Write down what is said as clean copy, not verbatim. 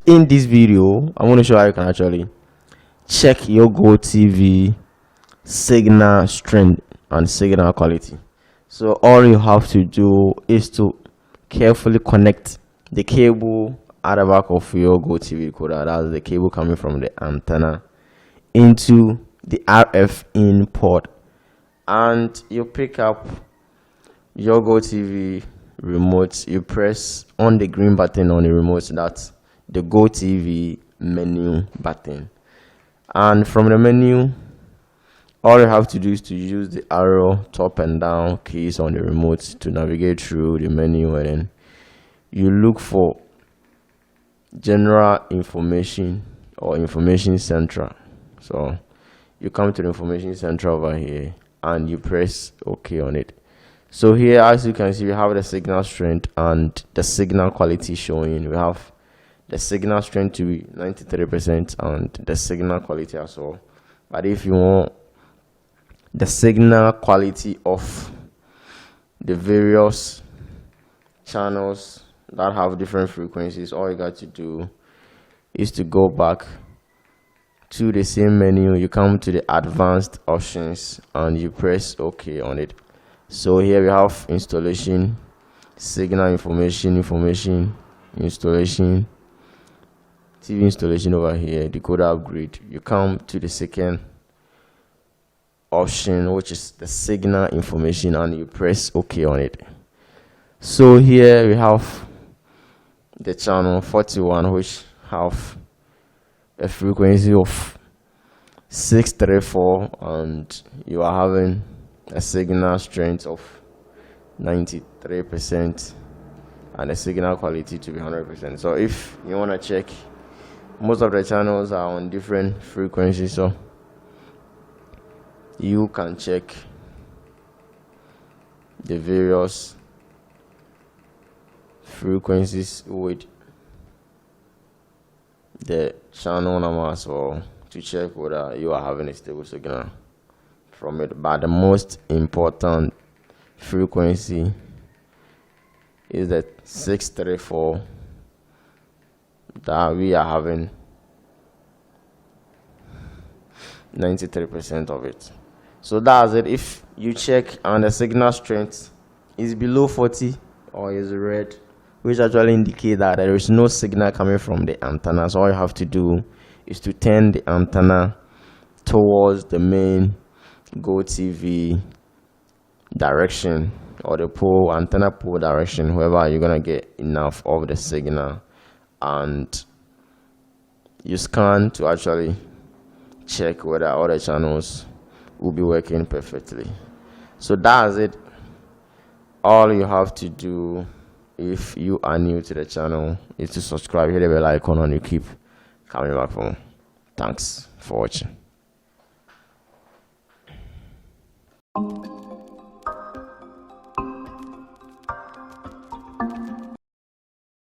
In this video, I'm going to show how you can actually check your Gotv signal strength and signal quality. So all you have to do is to carefully connect the cable at the back of your Gotv decoder, that's the cable coming from the antenna, into the RF in port, and you pick up your Gotv remote. You press on the green button on the remote, that's the Gotv menu button, and from the menu all you have to do is to use the arrow top and down keys on the remote to navigate through the menu, and then you look for general information or information central. So you come to the information center over here and you press OK on it. So here, as you can see, we have the signal strength and the signal quality showing. We have the signal strength to be 93% and the signal quality as well. But if you want the signal quality of the various channels that have different frequencies, all you got to do is to go back to the same menu. You come to the advanced options and you press OK on it. So here we have installation, signal information, installation, TV installation over here, decoder upgrade. You come to the second option, which is the signal information, and you press OK on it. So here we have the channel 41, which have a frequency of 634, and you are having a signal strength of 93% and a signal quality to be 100%. So if you want to check, most of the channels are on different frequencies, so you can check the various frequencies with the channel number as well to check whether you are having a stable signal from it. But the most important frequency is the 634 that we are having 93% of it. So that's it. If you check and the signal strength is below 40 or is red, which actually indicate that there is no signal coming from the antenna, so all you have to do is to turn the antenna towards the main Gotv direction, or the pole, antenna pole direction, wherever you're gonna get enough of the signal, and you scan to actually check whether all the channels will be working perfectly. So that's it. All you have to do, if you are new to the channel, is to subscribe, hit the bell icon, and you keep coming back for more. Thanks for watching.